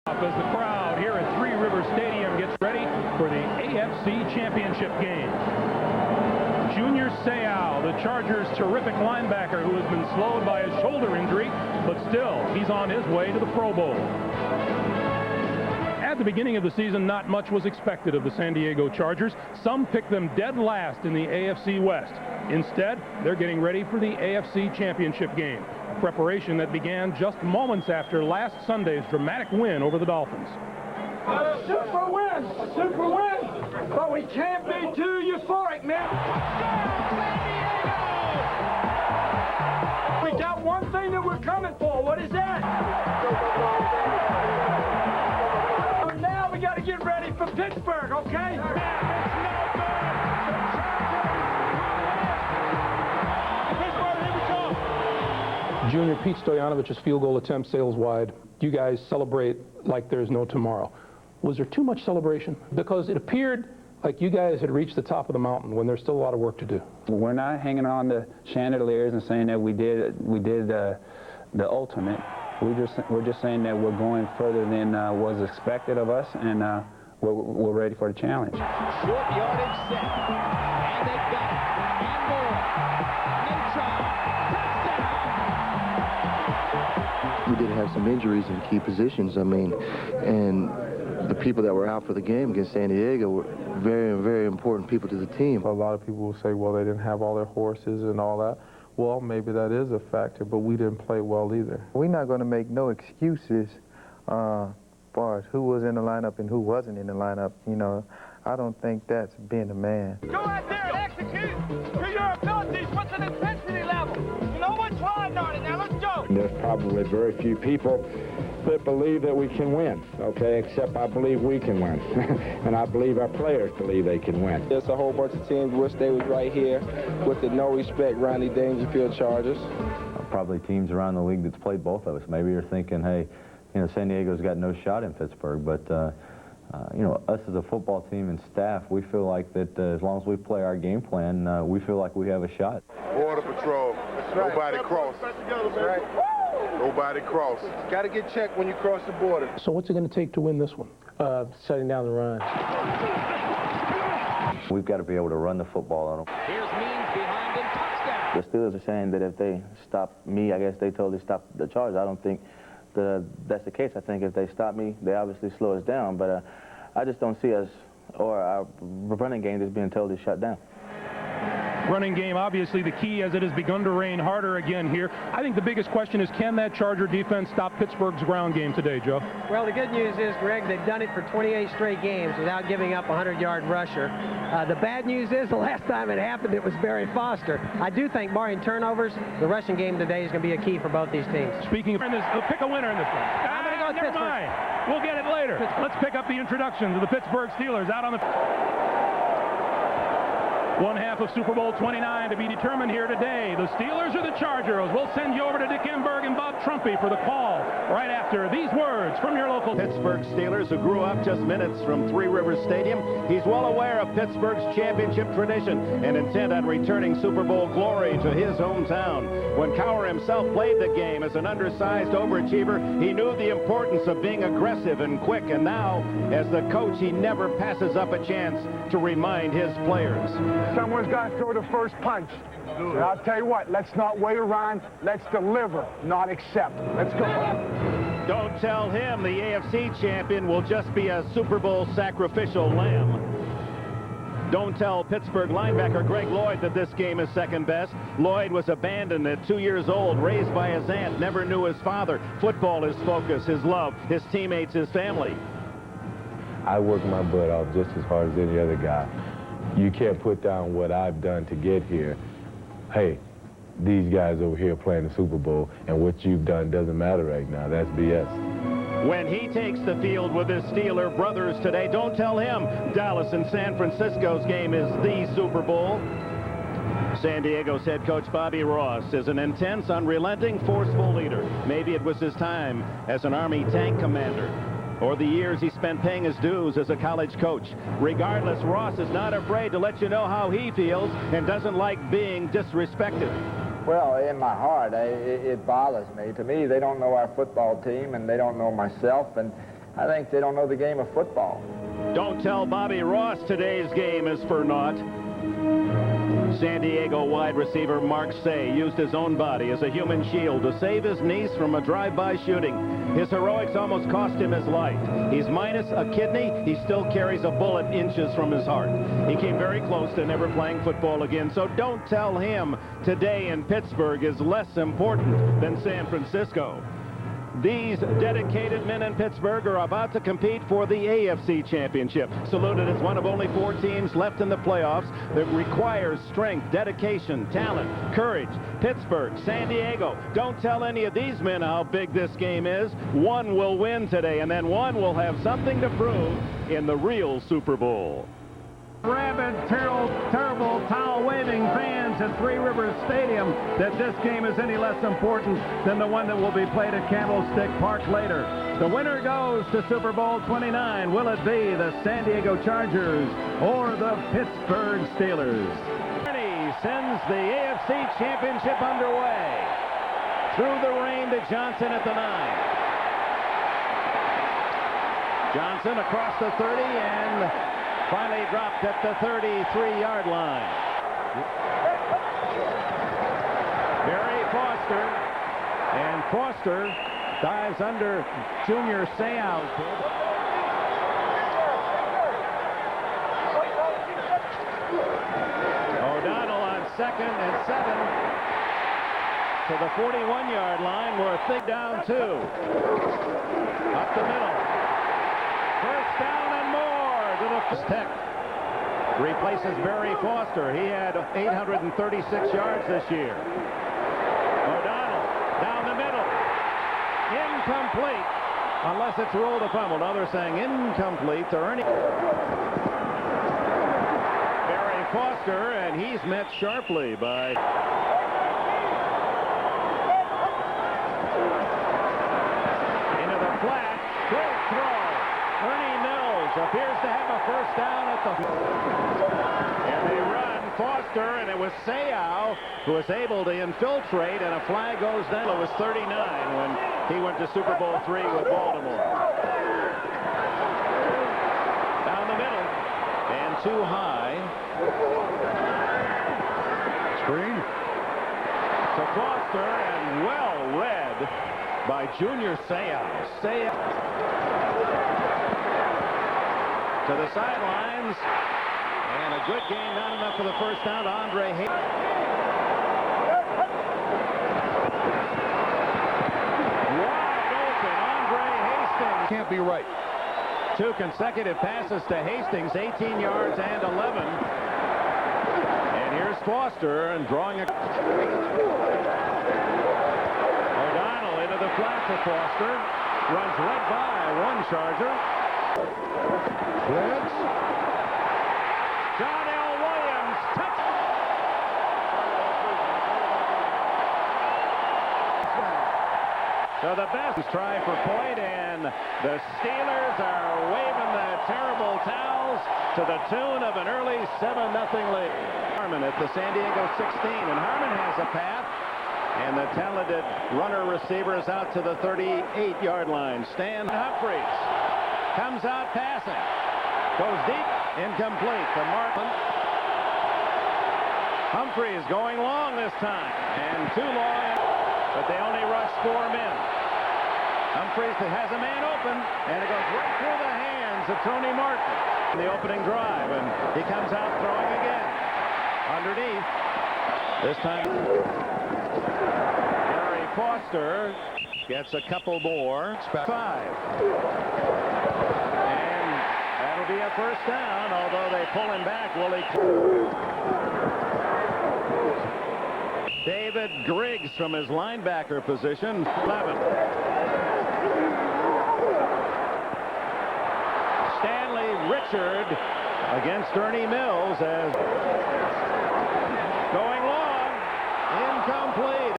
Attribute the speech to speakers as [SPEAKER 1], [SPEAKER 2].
[SPEAKER 1] As the crowd here at Three Rivers Stadium gets ready for the AFC Championship game. Junior Seau, the Chargers' terrific linebacker who has been slowed by a shoulder injury, but still, he's on his way to the Pro Bowl. At the beginning of the season, not much was expected of the San Diego Chargers. Some picked them dead last in the AFC West. Instead, they're getting ready for the AFC Championship game. Preparation that began just moments after last Sunday's dramatic win over the Dolphins.
[SPEAKER 2] Super win, but we can't be too euphoric, man. We got one thing that we're coming for. What is that? Now we got to get ready for Pittsburgh, okay?
[SPEAKER 1] Junior, Pete Stoyanovic's field goal attempt sails wide. You guys celebrate like there's no tomorrow. Was there too much celebration? Because it appeared like you guys had reached the top of the mountain when there's still a lot of work to do.
[SPEAKER 3] We're not hanging on the chandeliers and saying that we did the ultimate. We're just saying that we're going further than was expected of us, and we're ready for the challenge.
[SPEAKER 4] Short yardage set, and they've got it, and more. No try, touchdown!
[SPEAKER 5] We did have some injuries in key positions, and the people that were out for the game against San Diego were very, very important people to the team.
[SPEAKER 6] A lot of people will say, well, they didn't have all their horses and all that. Well, maybe that is a factor, but we didn't play well either.
[SPEAKER 7] We're not going to make no excuses as far as who was in the lineup and who wasn't in the lineup. You know, I don't think that's being a man.
[SPEAKER 2] Go out there and execute to your abilities. What's an intensity level? You know what's riding on it. Now let's go.
[SPEAKER 8] There's probably very few people that believe that we can win, okay, except I believe we can win. And I believe our players believe they can win.
[SPEAKER 9] There's a whole bunch of teams wish they was right here with the no respect Ronnie Dangerfield Chargers.
[SPEAKER 10] Probably teams around the league that's played both of us. Maybe you're thinking, hey, you know, San Diego's got no shot in Pittsburgh, but you know, us as a football team and staff, we feel like that as long as we play our game plan, we feel like we have a shut.
[SPEAKER 11] Border Patrol, nobody cross. That's right. Nobody cross. Got to get checked when you cross the border.
[SPEAKER 1] So what's it going to take to win this one?
[SPEAKER 7] Shutting down the run.
[SPEAKER 10] We've got to be able to run the football on them.
[SPEAKER 4] Here's Means behind him, touchdown!
[SPEAKER 5] The Steelers are saying that if they stop me, I guess they totally stop the Chargers. I don't think that's the case. I think if they stop me, they obviously slow us down. But I just don't see us or our running game just being totally shut down.
[SPEAKER 1] Running game, obviously the key as it has begun to rain harder again here. I think the biggest question is, can that Charger defense stop Pittsburgh's ground game today, Joe?
[SPEAKER 12] Well, the good news is, Greg, they've done it for 28 straight games without giving up a 100-yard rusher. The bad news is the last time it happened, it was Barry Foster. I do think, barring turnovers, the rushing game today is going to be a key for both these teams.
[SPEAKER 1] Speaking of this, pick a winner in this one.
[SPEAKER 12] I'm going to go with
[SPEAKER 1] never
[SPEAKER 12] Pittsburgh.
[SPEAKER 1] mind. We'll get it later. Let's pick up the introductions of the Pittsburgh Steelers out on the... One half of Super Bowl 29 to be determined here today. The Steelers or the Chargers? We'll send you over to Dick Enberg and Bob Trumpy for the call right after these words from your local
[SPEAKER 13] Pittsburgh Steelers, who grew up just minutes from Three Rivers Stadium. He's well aware of Pittsburgh's championship tradition and intent on returning Super Bowl glory to his hometown. When Cowher himself played the game as an undersized overachiever, he knew the importance of being aggressive and quick, and now, as the coach, he never passes up a chance to remind his players.
[SPEAKER 14] Someone's got to throw the first punch. And I'll tell you what, let's not wait around. Let's deliver, not accept. Let's go.
[SPEAKER 13] Don't tell him the AFC champion will just be a Super Bowl sacrificial lamb. Don't tell Pittsburgh linebacker Greg Lloyd that this game is second best. Lloyd was abandoned at 2 years old, raised by his aunt, never knew his father. Football his focus, his love, his teammates, his family.
[SPEAKER 6] I work my butt off just as hard as any other guy. You can't put down what I've done to get here. Hey, these guys over here playing the Super Bowl, and what you've done doesn't matter right now. That's BS.
[SPEAKER 13] When he takes the field with his Steeler brothers today, don't tell him Dallas and San Francisco's game is the Super Bowl. San Diego's head coach Bobby Ross is an intense, unrelenting, forceful leader. Maybe it was his time as an Army tank commander, or the years he spent paying his dues as a college coach. Regardless, Ross is not afraid to let you know how he feels and doesn't like being disrespected.
[SPEAKER 9] Well, in my heart, it bothers me. To me, they don't know our football team, and they don't know myself, and I think they don't know the game of football.
[SPEAKER 13] Don't tell Bobby Ross today's game is for naught. San Diego wide receiver Mark Say used his own body as a human shield to save his niece from a drive-by shooting. His heroics almost cost him his life. He's minus a kidney. He still carries a bullet inches from his heart. He came very close to never playing football again, so don't tell him today in Pittsburgh is less important than San Francisco. These dedicated men in Pittsburgh are about to compete for the AFC Championship, saluted as one of only 4 teams left in the playoffs that requires strength, dedication, talent, courage. Pittsburgh, San Diego, don't tell any of these men how big this game is. One will win today, and then one will have something to prove in the real Super Bowl. Rabid, terrible, towel-waving fans at Three Rivers Stadium that this game is any less important than the one that will be played at Candlestick Park later. The winner goes to Super Bowl 29. Will it be the San Diego Chargers or the Pittsburgh Steelers? Ernie sends the AFC Championship underway. Through the rain to Johnson at the 9. Johnson across the 30 and finally dropped at the 33-yard line. Barry Foster, and Foster dives under Junior Seau's head. O'Donnell on 2nd and 7 to the 41-yard line. We're a thick down 2. Up the middle. First down and more to the Tech. Replaces Barry Foster. He had 836 yards this year. O'Donnell down the middle. Incomplete. Unless it's ruled a fumble. Now they're saying incomplete to Ernie. Barry Foster, and he's met sharply by into the flat. Great throw. Ernie Mills appears to have a first down at the... And they run Foster, and it was Seau who was able to infiltrate, and a flag goes down. It was 39 when he went to Super Bowl III with Baltimore. Down the middle, and too high. Screen. To Foster, and well read by Junior Seau. To the sidelines, and a good game, not enough for the first down to Andre Hastings. Wide open, Andre Hastings. Can't be right. 2 consecutive passes to Hastings, 18 yards and 11. And here's Foster, and drawing a... O'Donnell into the flat for Foster. Runs right by one Charger. Blitz. John L. Williams. Touchdown. So the best try for point, and the Steelers are waving the terrible towels to the tune of an early 7-0 lead. Harmon at the San Diego 16, and Harmon has a path, and the talented runner receiver is out to the 38-yard line. Stan Humphries comes out passing. Goes deep, incomplete to Martin. Humphries going long this time, and too long, but they only rush 4 men. Humphries has a man open, and it goes right through the hands of Tony Martin in the opening drive, and he comes out throwing again. Underneath, this time Barry Foster gets a couple more. 5. That'll be a first down, although they pull him back. David Griggs from his linebacker position. 11. Stanley Richard against Ernie Mills as going long. Incomplete.